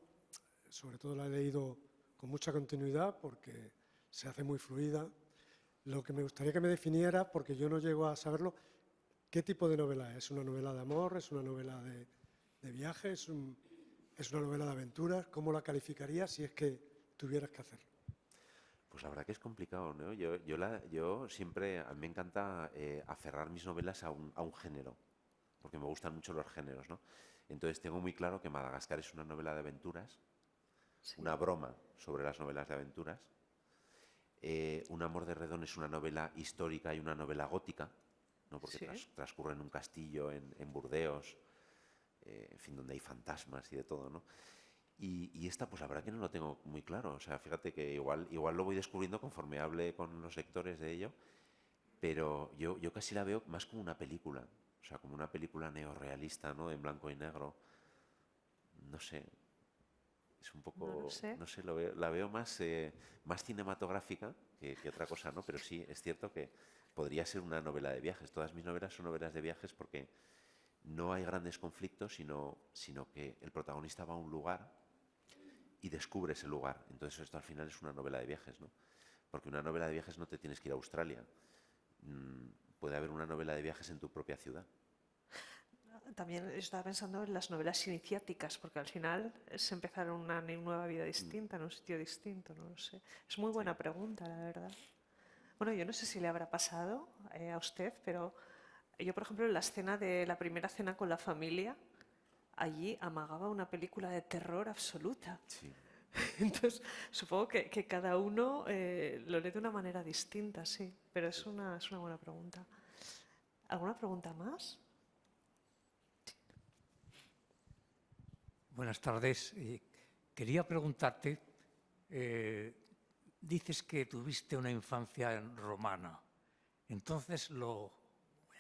sobre todo la he leído con mucha continuidad porque se hace muy fluida. Lo que me gustaría que me definiera, porque yo no llego a saberlo, ¿qué tipo de novela es? ¿Es una novela de amor? ¿Es una novela de viaje? ¿Es una novela de aventuras? ¿Cómo la calificarías si es que tuvieras que hacerlo? Pues la verdad que es complicado, ¿no? Yo siempre, a mí me encanta aferrar mis novelas a un género, porque me gustan mucho los géneros, ¿no? Entonces tengo muy claro que Madagascar es una novela de aventuras, Sí. una broma sobre las novelas de aventuras. Un amor de Redón es una novela histórica y una novela gótica, ¿no? Porque Sí. transcurre en un castillo en Burdeos, en fin, donde hay fantasmas y de todo, ¿no? Y esta, pues la verdad que no lo tengo muy claro. O sea, fíjate que igual lo voy descubriendo conforme hable con los lectores de ello, pero yo casi la veo más como una película. O sea, como una película neorrealista, ¿no? En blanco y negro. No sé. Es un No lo poco, sé. no sé, la veo más cinematográfica que otra cosa, ¿no? Pero sí, es cierto que podría ser una novela de viajes. Todas mis novelas son novelas de viajes porque no hay grandes conflictos, sino que el protagonista va a un lugar y descubre ese lugar. Entonces esto al final es una novela de viajes, ¿no? Porque una novela de viajes no te tienes que ir a Australia. Puede haber una novela de viajes en tu propia ciudad. También estaba pensando en las novelas iniciáticas, porque al final es empezar una nueva vida distinta, en un sitio distinto, no lo sé. Es muy buena pregunta, la verdad. Bueno, yo no sé si le habrá pasado a usted, pero yo, por ejemplo, en la escena de la primera cena con la familia, allí amagaba una película de terror absoluta. Sí. Entonces, supongo que cada uno lo lee de una manera distinta, sí, pero es una buena pregunta. ¿Alguna pregunta más? Buenas tardes. Quería preguntarte, dices que tuviste una infancia romana. Entonces,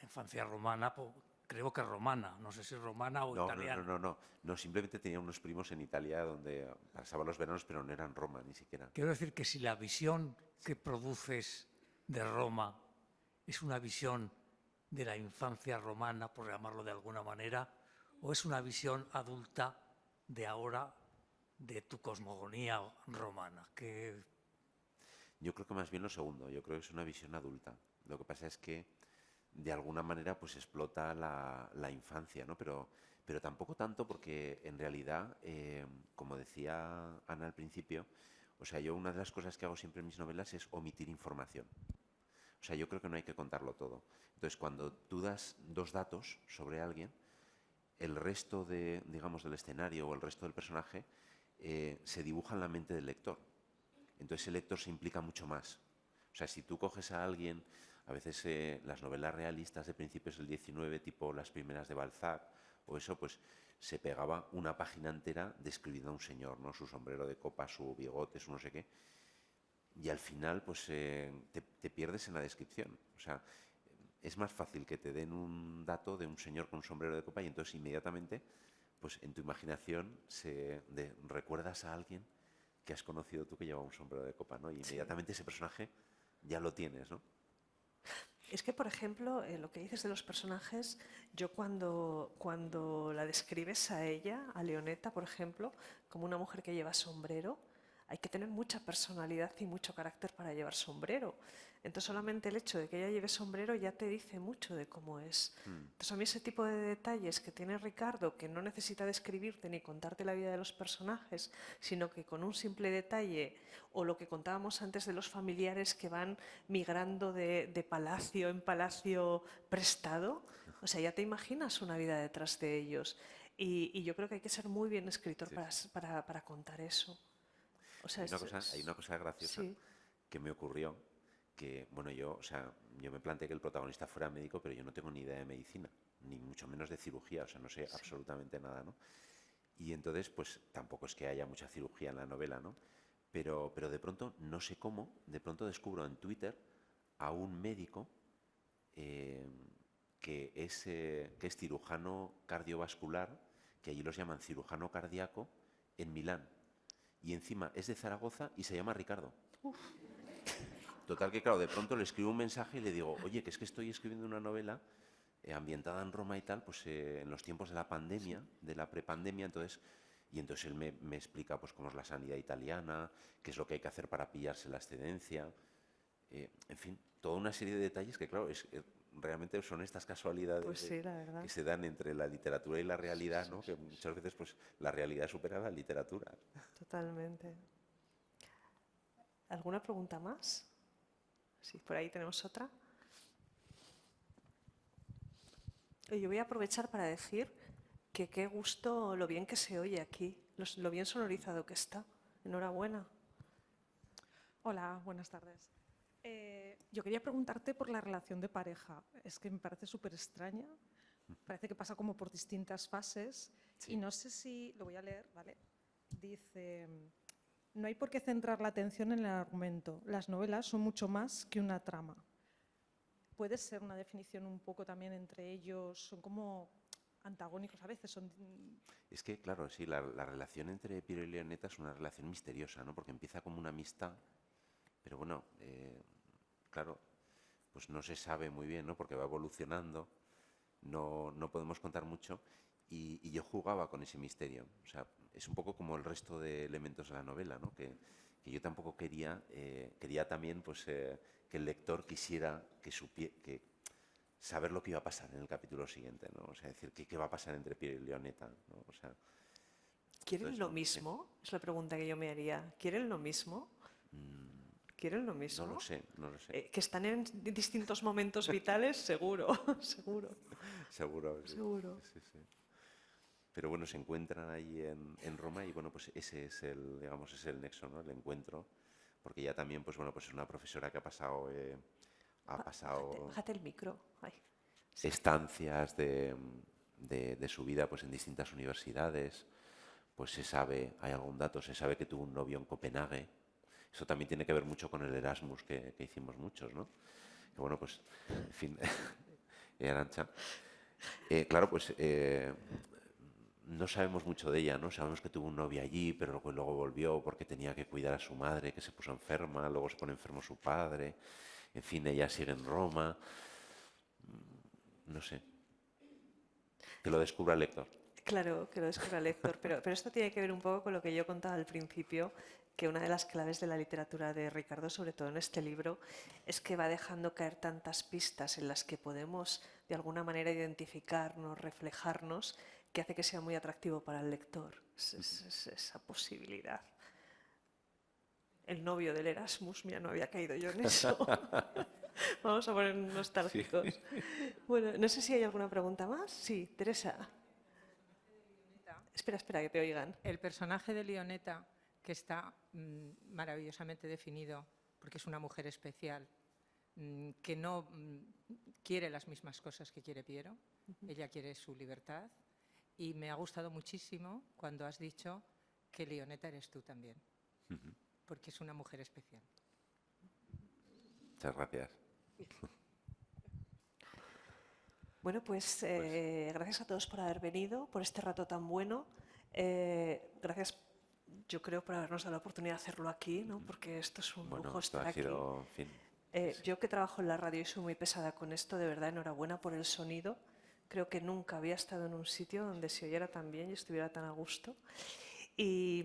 infancia romana, creo que romana, no sé si romana o italiana. No, simplemente tenía unos primos en Italia donde pasaba los veranos, pero no eran Roma ni siquiera. Quiero decir que si la visión que produces de Roma es una visión de la infancia romana, por llamarlo de alguna manera, o es una visión adulta de ahora, de tu cosmogonía romana. Yo creo que más bien lo segundo, yo creo que es una visión adulta. Lo que pasa es que de alguna manera pues explota la infancia, ¿no? Pero tampoco tanto porque en realidad, como decía Ana al principio, o sea, yo una de las cosas que hago siempre en mis novelas es omitir información. O sea, yo creo que no hay que contarlo todo. Entonces, cuando tú das 2 datos sobre alguien, el resto digamos, del escenario o el resto del personaje se dibuja en la mente del lector. Entonces el lector se implica mucho más. O sea, si tú coges a alguien, a veces las novelas realistas de principios del XIX, tipo las primeras de Balzac, o eso, pues se pegaba una página entera describiendo a un señor, ¿no? Su sombrero de copa, su bigote, su no sé qué. Y al final, pues te pierdes en la descripción. O sea, es más fácil que te den un dato de un señor con un sombrero de copa y entonces inmediatamente, pues en tu imaginación recuerdas a alguien que has conocido tú que lleva un sombrero de copa, ¿no? Y inmediatamente ese personaje ya lo tienes, ¿no? Es que, por ejemplo, lo que dices de los personajes, yo cuando la describes a ella, a Leoneta, por ejemplo, como una mujer que lleva sombrero, hay que tener mucha personalidad y mucho carácter para llevar sombrero. Entonces, solamente el hecho de que ella lleve sombrero ya te dice mucho de cómo es. Entonces, a mí ese tipo de detalles que tiene Ricardo, que no necesita describirte ni contarte la vida de los personajes, sino que con un simple detalle, o lo que contábamos antes de los familiares que van migrando de palacio en palacio prestado, o sea, ya te imaginas una vida detrás de ellos. Y yo creo que hay que ser muy bien escritor para contar eso. O sea, Hay una cosa graciosa sí. que me ocurrió, que, bueno, yo me planteé que el protagonista fuera médico, pero yo no tengo ni idea de medicina, ni mucho menos de cirugía, o sea, no sé absolutamente nada, ¿no? Y entonces, pues tampoco es que haya mucha cirugía en la novela, ¿no? Pero de pronto, no sé cómo, de pronto descubro en Twitter a un médico que es cirujano cardiovascular, que allí los llaman cirujano cardíaco, en Milán. Y encima es de Zaragoza y se llama Ricardo. Total que, claro, de pronto le escribo un mensaje y le digo, oye, que es que estoy escribiendo una novela ambientada en Roma y tal, pues en los tiempos de la pandemia, de la prepandemia, entonces él me explica pues cómo es la sanidad italiana, qué es lo que hay que hacer para pillarse la excedencia, en fin, toda una serie de detalles que, claro, realmente son estas casualidades Pues sí, la verdad. que se dan entre la literatura y la realidad, ¿no? Que muchas veces pues la realidad supera la literatura. Totalmente. ¿Alguna pregunta más? Sí, por ahí tenemos otra. Yo voy a aprovechar para decir que qué gusto lo bien que se oye aquí, lo bien sonorizado que está. Enhorabuena. Hola, buenas tardes. Yo quería preguntarte por la relación de pareja. Es que me parece súper extraña. Parece que pasa como por distintas fases. Sí. Y no sé si, lo voy a leer, ¿vale? Dice, no hay por qué centrar la atención en el argumento. Las novelas son mucho más que una trama. ¿Puede ser una definición un poco también entre ellos? Son como antagónicos a veces. Es que, claro, sí, la relación entre Piero y Leoneta es una relación misteriosa, ¿no? Porque empieza como una amistad, pero bueno, claro, pues no se sabe muy bien, ¿no? Porque va evolucionando no podemos contar mucho. Y yo jugaba con ese misterio. O sea, es un poco como el resto de elementos de la novela, ¿no? Que yo tampoco quería también pues, que el lector quisiera que saber lo que iba a pasar en el capítulo siguiente, ¿no? O sea, decir, ¿qué va a pasar entre Piero y Leoneta? ¿No? O sea, ¿Quieren entonces, lo sí. mismo? Es la pregunta que yo me haría. ¿Quieren lo mismo? ¿Quieren lo mismo? No lo sé, no lo sé. Que están en distintos momentos vitales, seguro, seguro, Seguro. Sí. seguro. Sí, sí. Pero bueno, se encuentran ahí en Roma y bueno, pues ese es el, digamos, es el nexo, ¿no? El encuentro. Porque ella también, pues bueno, pues es una profesora que ha pasado Bájate el micro. Ay. estancias de su vida pues en distintas universidades. Pues se sabe, hay algún dato, se sabe que tuvo un novio en Copenhague. Eso también tiene que ver mucho con el Erasmus que hicimos muchos, ¿no? Que bueno, pues, en fin, Arantxa. Claro, pues no sabemos mucho de ella, ¿no? Sabemos que tuvo un novio allí, pero luego volvió porque tenía que cuidar a su madre, que se puso enferma, luego se pone enfermo su padre. En fin, ella sigue en Roma. No sé. Que lo descubra el lector. Claro, que lo descubra el lector, pero esto tiene que ver un poco con lo que yo contaba al principio, que una de las claves de la literatura de Ricardo, sobre todo en este libro, es que va dejando caer tantas pistas en las que podemos de alguna manera identificarnos, reflejarnos, que hace que sea muy atractivo para el lector esa posibilidad. El novio del Erasmus, mira, no había caído yo en eso. Vamos a poner nostálgicos. Bueno, no sé si hay alguna pregunta más. Sí, Teresa. Espera, que te oigan. El personaje de Leoneta, que está maravillosamente definido, porque es una mujer especial, que no quiere las mismas cosas que quiere Piero, ella quiere su libertad, y me ha gustado muchísimo cuando has dicho que Leoneta eres tú también, porque es una mujer especial. Muchas gracias. Bueno, pues gracias a todos por haber venido, por este rato tan bueno. Gracias, yo creo, por habernos dado la oportunidad de hacerlo aquí, ¿no? Porque esto es un lujo Esto estar ha aquí. sido, en fin, Yo que trabajo en la radio y soy muy pesada con esto, de verdad, enhorabuena por el sonido. Creo que nunca había estado en un sitio donde se oyera tan bien y estuviera tan a gusto. Y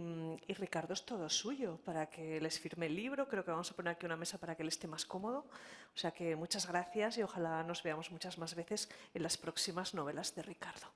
Ricardo es todo suyo para que les firme el libro. Creo que vamos a poner aquí una mesa para que él esté más cómodo. O sea que muchas gracias y ojalá nos veamos muchas más veces en las próximas novelas de Ricardo.